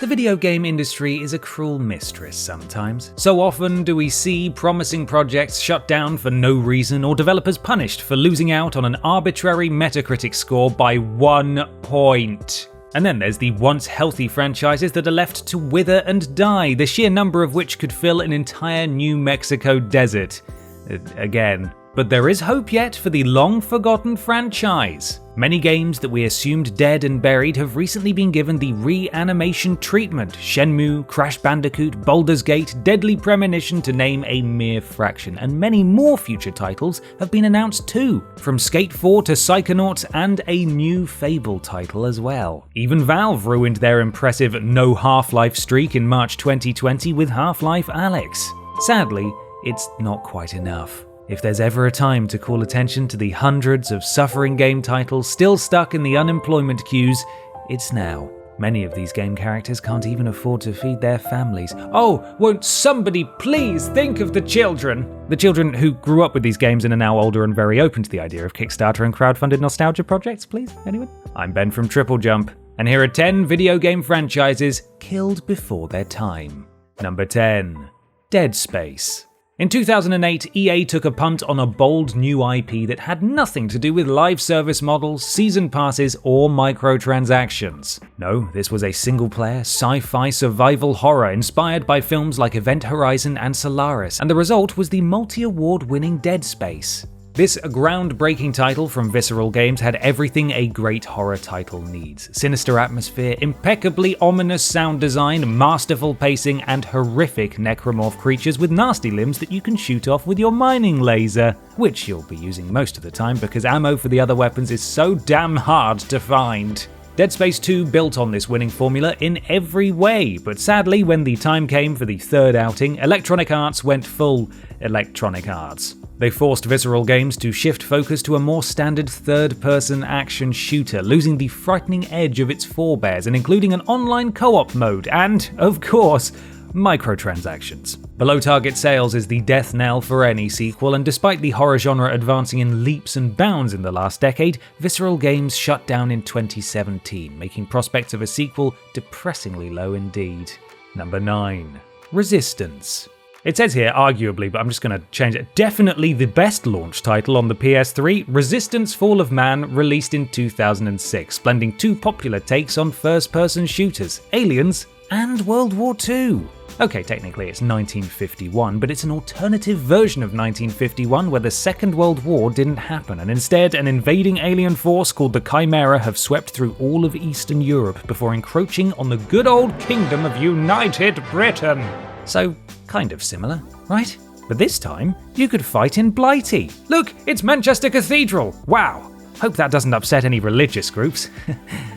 video game industry is a cruel mistress sometimes. So often do we see promising projects shut down for no reason or developers punished for losing out on an arbitrary Metacritic score by 1 point. And then there's the once healthy franchises that are left to wither and die, the sheer number of which could fill an entire New Mexico desert. Again. But there is hope yet for the long-forgotten franchise. Many games that we assumed dead and buried have recently been given the reanimation treatment. Shenmue, Crash Bandicoot, Baldur's Gate, Deadly Premonition to name a mere fraction, and many more future titles have been announced too, from Skate 4 to Psychonauts and a new Fable title as well. Even Valve ruined their impressive no Half-Life streak in March 2020 with Half-Life Alyx. Sadly, it's not quite enough. If there's ever a time to call attention to the hundreds of suffering game titles still stuck in the unemployment queues, it's now. Many of these game characters can't even afford to feed their families. Oh, won't somebody please think of the children? The children who grew up with these games and are now older and very open to the idea of Kickstarter and crowdfunded nostalgia projects, please? Anyone? I'm Ben from TripleJump, and here are 10 video game franchises killed before their time. Number 10. Dead Space. In 2008, EA took a punt on a bold new IP that had nothing to do with live service models, season passes, or microtransactions. No, this was a single-player, sci-fi survival horror inspired by films like Event Horizon and Solaris, and the result was the multi-award-winning Dead Space. This groundbreaking title from Visceral Games had everything a great horror title needs. Sinister atmosphere, impeccably ominous sound design, masterful pacing, and horrific necromorph creatures with nasty limbs that you can shoot off with your mining laser, which you'll be using most of the time because ammo for the other weapons is so damn hard to find. Dead Space 2 built on this winning formula in every way, but sadly when the time came for the third outing, Electronic Arts went full Electronic Arts. They forced Visceral Games to shift focus to a more standard third-person action shooter, losing the frightening edge of its forebears and including an online co-op mode and, of course, microtransactions. Below target sales is the death knell for any sequel, and despite the horror genre advancing in leaps and bounds in the last decade, Visceral Games shut down in 2017, making prospects of a sequel depressingly low indeed. Number 9. Resistance. It says here, arguably, but I'm just going to change it. Definitely the best launch title on the PS3, Resistance Fall of Man, released in 2006, blending two popular takes on first-person shooters, Aliens and World War II. Okay, technically it's 1951, but it's an alternative version of 1951 where the Second World War didn't happen, and instead an invading alien force called the Chimera have swept through all of Eastern Europe before encroaching on the good old kingdom of United Britain. So, kind of similar, right? But this time, you could fight in Blighty. Look, it's Manchester Cathedral! Wow! Hope that doesn't upset any religious groups.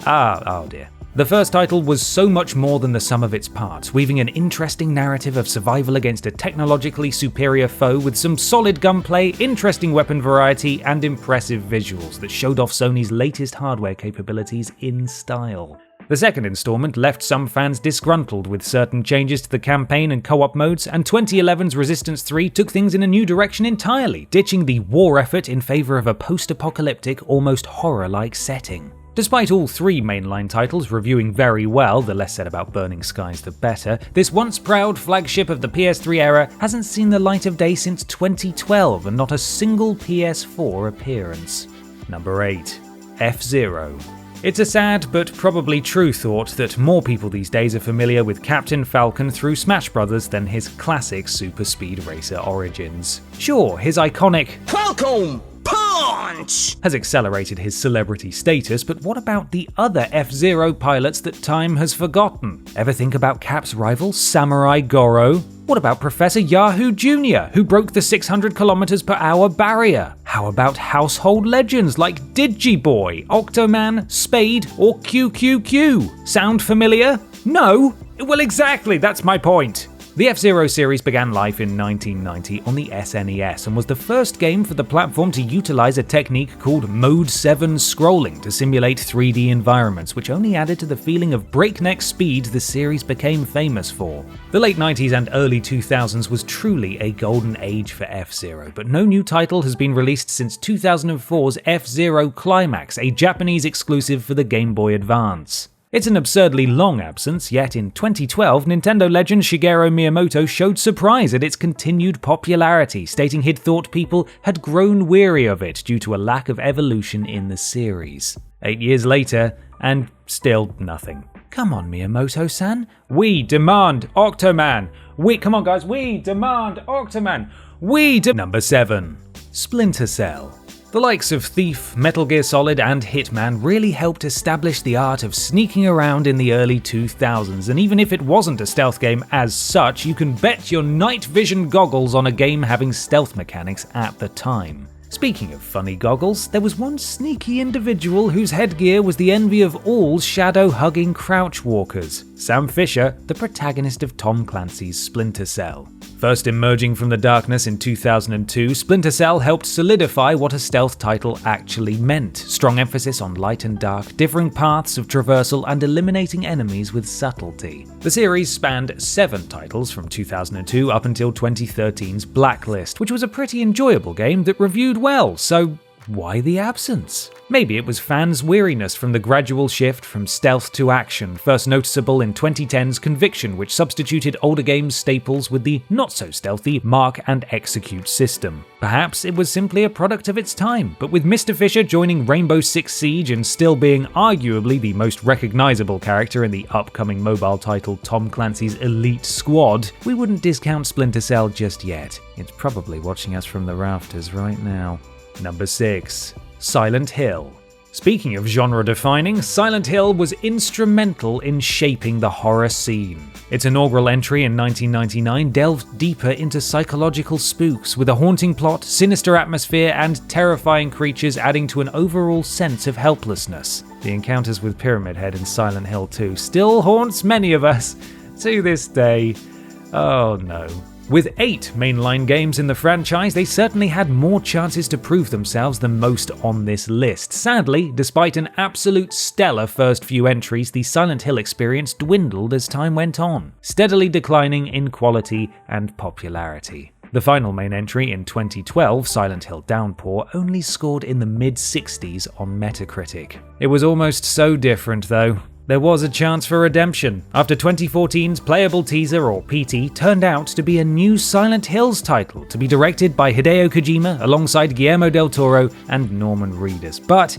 Oh dear. The first title was so much more than the sum of its parts, weaving an interesting narrative of survival against a technologically superior foe with some solid gunplay, interesting weapon variety, and impressive visuals that showed off Sony's latest hardware capabilities in style. The second installment left some fans disgruntled with certain changes to the campaign and co-op modes, and 2011's Resistance 3 took things in a new direction entirely, ditching the war effort in favour of a post-apocalyptic, almost horror-like setting. Despite all three mainline titles reviewing very well, the less said about Burning Skies the better, this once proud flagship of the PS3 era hasn't seen the light of day since 2012 and not a single PS4 appearance. Number 8. FZero. It's a sad but probably true thought that more people these days are familiar with Captain Falcon through Smash Bros. Than his classic Super Speed Racer origins. Sure, his iconic Falcon Punch has accelerated his celebrity status, but what about the other FZero pilots that time has forgotten? Ever think about Cap's rival, Samurai Goro? What about Professor Yahoo Jr., who broke the 600 km/h barrier? How about household legends like Digiboy, Octoman, Spade, or QQQ? Sound familiar? No? Well, exactly, that's my point. The F-Zero series began life in 1990 on the SNES and was the first game for the platform to utilize a technique called Mode 7 scrolling to simulate 3D environments, which only added to the feeling of breakneck speed the series became famous for. The late 90s and early 2000s was truly a golden age for F-Zero, but no new title has been released since 2004's F-Zero Climax, a Japanese exclusive for the Game Boy Advance. It's an absurdly long absence, yet in 2012, Nintendo legend Shigeru Miyamoto showed surprise at its continued popularity, stating he'd thought people had grown weary of it due to a lack of evolution in the series. 8 years later, and still nothing. Come on, Miyamoto-san. We demand Octoman. Come on, guys. We demand Octoman. Number 7. Splinter Cell. The likes of Thief, Metal Gear Solid, and Hitman really helped establish the art of sneaking around in the early 2000s, and even if it wasn't a stealth game as such, you can bet your night vision goggles on a game having stealth mechanics at the time. Speaking of funny goggles, there was one sneaky individual whose headgear was the envy of all shadow-hugging crouch walkers, Sam Fisher, the protagonist of Tom Clancy's Splinter Cell. First emerging from the darkness in 2002, Splinter Cell helped solidify what a stealth title actually meant. Strong emphasis on light and dark, differing paths of traversal, and eliminating enemies with subtlety. The series spanned 7 titles from 2002 up until 2013's Blacklist, which was a pretty enjoyable game that reviewed well, so why the absence? Maybe it was fans' weariness from the gradual shift from stealth to action, first noticeable in 2010's Conviction, which substituted older games' staples with the not-so-stealthy mark and execute system. Perhaps it was simply a product of its time, but with Mr. Fisher joining Rainbow Six Siege and still being arguably the most recognizable character in the upcoming mobile title Tom Clancy's Elite Squad, we wouldn't discount Splinter Cell just yet. It's probably watching us from the rafters right now. Number 6. Silent Hill. Speaking of genre-defining, Silent Hill was instrumental in shaping the horror scene. Its inaugural entry in 1999 delved deeper into psychological spooks, with a haunting plot, sinister atmosphere, and terrifying creatures adding to an overall sense of helplessness. The encounters with Pyramid Head in Silent Hill 2 still haunts many of us to this day. Oh no. With 8 mainline games in the franchise, they certainly had more chances to prove themselves than most on this list. Sadly, despite an absolute stellar first few entries, the Silent Hill experience dwindled as time went on, steadily declining in quality and popularity. The final main entry in 2012, Silent Hill Downpour, only scored in the mid-60s on Metacritic. It was almost so different though. There was a chance for redemption, after 2014's playable teaser, or PT, turned out to be a new Silent Hills title to be directed by Hideo Kojima alongside Guillermo del Toro and Norman Reedus. But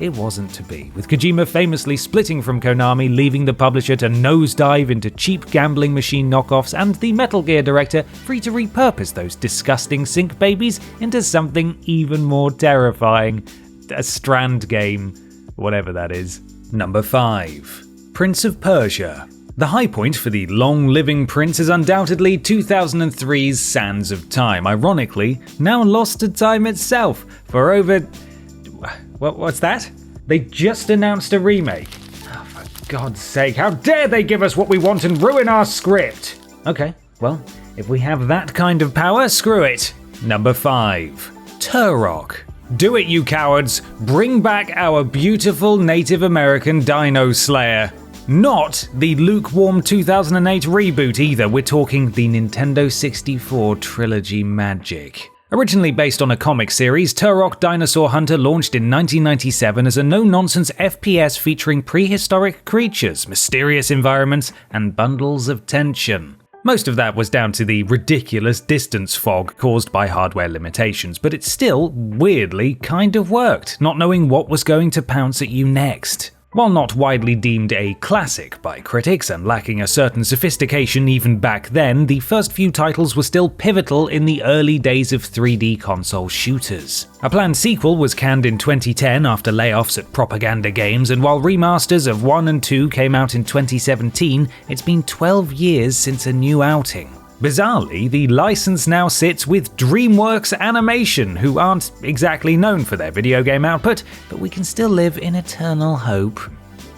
it wasn't to be, with Kojima famously splitting from Konami, leaving the publisher to nosedive into cheap gambling machine knockoffs, and the Metal Gear director free to repurpose those disgusting sync babies into something even more terrifying. A Strand game, whatever that is. Number 5. Prince of Persia. The high point for the long-living prince is undoubtedly 2003's Sands of Time, ironically now lost to time itself for over... What's that? They just announced a remake. Oh, for God's sake, how dare they give us what we want and ruin our script? Okay, well, if we have that kind of power, screw it. Number 5. Turok. Do it, you cowards! Bring back our beautiful Native American Dino Slayer. Not the lukewarm 2008 reboot either, we're talking the Nintendo 64 trilogy magic. Originally based on a comic series, Turok Dinosaur Hunter launched in 1997 as a no-nonsense FPS featuring prehistoric creatures, mysterious environments, and bundles of tension. Most of that was down to the ridiculous distance fog caused by hardware limitations, but it still, weirdly, kind of worked, not knowing what was going to pounce at you next. While not widely deemed a classic by critics and lacking a certain sophistication even back then, the first few titles were still pivotal in the early days of 3D console shooters. A planned sequel was canned in 2010 after layoffs at Propaganda Games, and while remasters of 1 and 2 came out in 2017, it's been 12 years since a new outing. Bizarrely, the license now sits with DreamWorks Animation, who aren't exactly known for their video game output, but we can still live in eternal hope.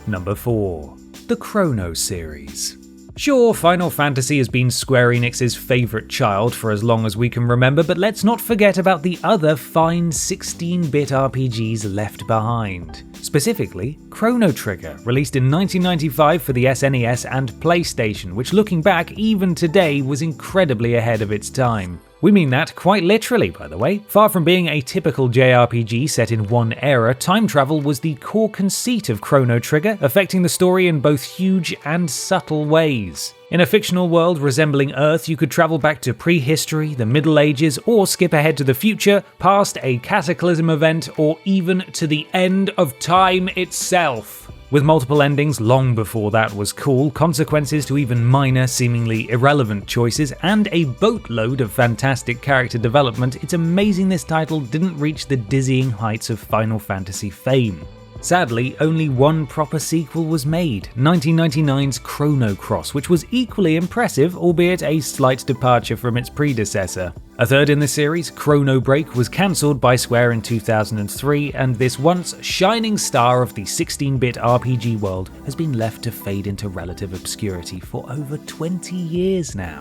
Number 4. The Chrono series. Sure, Final Fantasy has been Square Enix's favourite child for as long as we can remember, but let's not forget about the other fine 16-bit RPGs left behind. Specifically, Chrono Trigger, released in 1995 for the SNES and PlayStation, which looking back even today was incredibly ahead of its time. We mean that quite literally, by the way. Far from being a typical JRPG set in one era, time travel was the core conceit of Chrono Trigger, affecting the story in both huge and subtle ways. In a fictional world resembling Earth, you could travel back to prehistory, the Middle Ages, or skip ahead to the future, past a cataclysm event, or even to the end of time itself. With multiple endings long before that was cool, consequences to even minor, seemingly irrelevant choices, and a boatload of fantastic character development, it's amazing this title didn't reach the dizzying heights of Final Fantasy fame. Sadly, only one proper sequel was made, 1999's Chrono Cross, which was equally impressive, albeit a slight departure from its predecessor. A third in the series, Chrono Break, was cancelled by Square in 2003, and this once shining star of the 16-bit RPG world has been left to fade into relative obscurity for over 20 years now.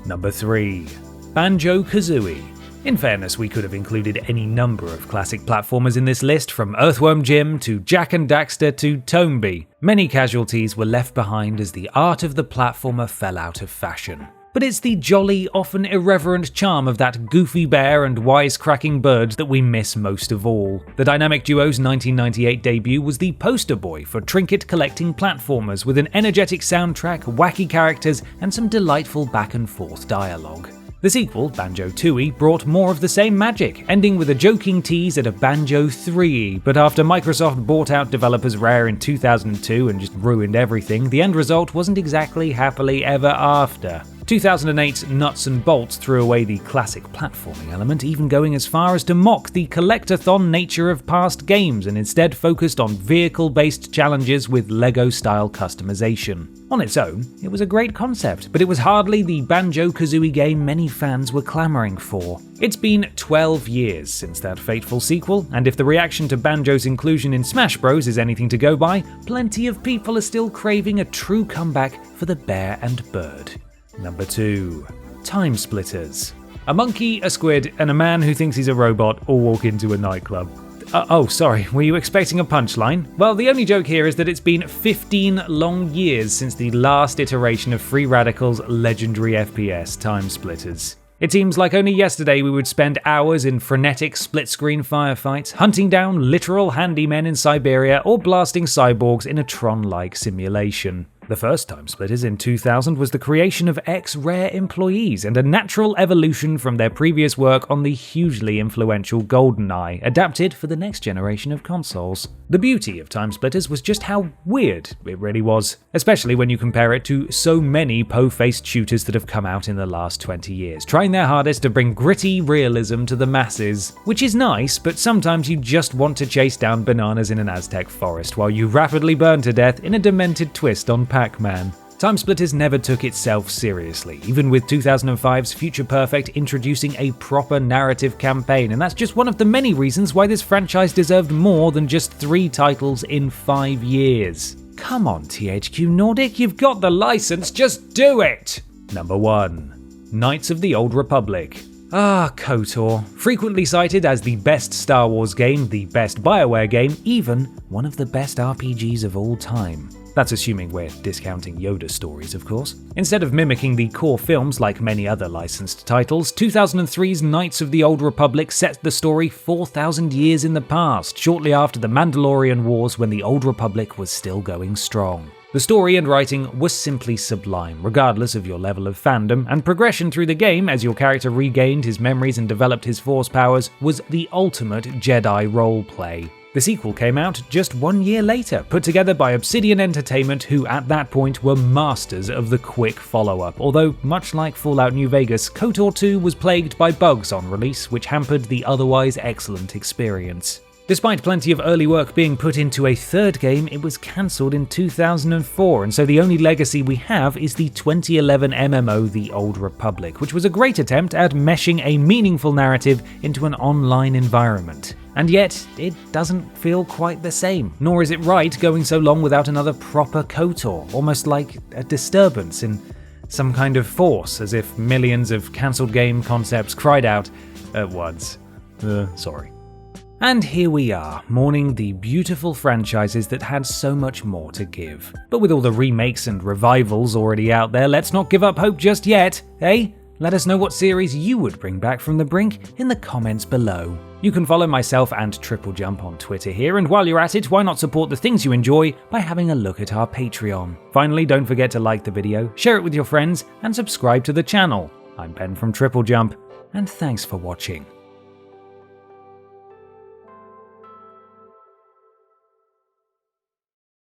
Number 3. Banjo Kazooie. In fairness, we could have included any number of classic platformers in this list, from Earthworm Jim to Jak and Daxter to Tomeby. Many casualties were left behind as the art of the platformer fell out of fashion. But it's the jolly, often irreverent charm of that goofy bear and wisecracking bird that we miss most of all. The dynamic duo's 1998 debut was the poster boy for trinket-collecting platformers, with an energetic soundtrack, wacky characters, and some delightful back-and-forth dialogue. The sequel, Banjo-Tooie, brought more of the same magic, ending with a joking tease at a Banjo 3, but after Microsoft bought out developers Rare in 2002 and just ruined everything, the end result wasn't exactly happily ever after. 2008's Nuts and Bolts threw away the classic platforming element, even going as far as to mock the collectathon nature of past games and instead focused on vehicle-based challenges with Lego-style customization. On its own, it was a great concept, but it was hardly the Banjo-Kazooie game many fans were clamoring for. It's been 12 years since that fateful sequel, and if the reaction to Banjo's inclusion in Smash Bros is anything to go by, plenty of people are still craving a true comeback for the bear and bird. Number 2. TimeSplitters. A monkey, a squid, and a man who thinks he's a robot all walk into a nightclub. Sorry, were you expecting a punchline? Well, the only joke here is that it's been 15 long years since the last iteration of Free Radical's legendary FPS, TimeSplitters. It seems like only yesterday we would spend hours in frenetic split-screen firefights, hunting down literal handymen in Siberia, or blasting cyborgs in a Tron-like simulation. The first TimeSplitters in 2000 was the creation of ex-Rare employees and a natural evolution from their previous work on the hugely influential GoldenEye, adapted for the next generation of consoles. The beauty of TimeSplitters was just how weird it really was, especially when you compare it to so many po-faced shooters that have come out in the last 20 years, trying their hardest to bring gritty realism to the masses. Which is nice, but sometimes you just want to chase down bananas in an Aztec forest while you rapidly burn to death in a demented twist on Pac-Man. TimeSplitters never took itself seriously, even with 2005's Future Perfect introducing a proper narrative campaign, and that's just one of the many reasons why this franchise deserved more than just 3 titles in 5 years. Come on, THQ Nordic, you've got the license, just do it! Number 1. Knights of the Old Republic. KOTOR. Frequently cited as the best Star Wars game, the best BioWare game, even one of the best RPGs of all time. That's assuming we're discounting Yoda stories, of course. Instead of mimicking the core films like many other licensed titles, 2003's Knights of the Old Republic set the story 4,000 years in the past, shortly after the Mandalorian Wars when the Old Republic was still going strong. The story and writing was simply sublime, regardless of your level of fandom, and progression through the game as your character regained his memories and developed his Force powers was the ultimate Jedi roleplay. The sequel came out just 1 year later, put together by Obsidian Entertainment, who at that point were masters of the quick follow-up, although much like Fallout New Vegas, KOTOR 2 was plagued by bugs on release, which hampered the otherwise excellent experience. Despite plenty of early work being put into a third game, it was cancelled in 2004, and so the only legacy we have is the 2011 MMO The Old Republic, which was a great attempt at meshing a meaningful narrative into an online environment. And yet, it doesn't feel quite the same, nor is it right going so long without another proper KOTOR, almost like a disturbance in some kind of force, as if millions of cancelled game concepts cried out at once. Sorry. And here we are, mourning the beautiful franchises that had so much more to give. But with all the remakes and revivals already out there, let's not give up hope just yet, eh? Let us know what series you would bring back from the brink in the comments below. You can follow myself and TripleJump on Twitter here, and while you're at it, why not support the things you enjoy by having a look at our Patreon. Finally, don't forget to like the video, share it with your friends, and subscribe to the channel. I'm Ben from TripleJump, and thanks for watching.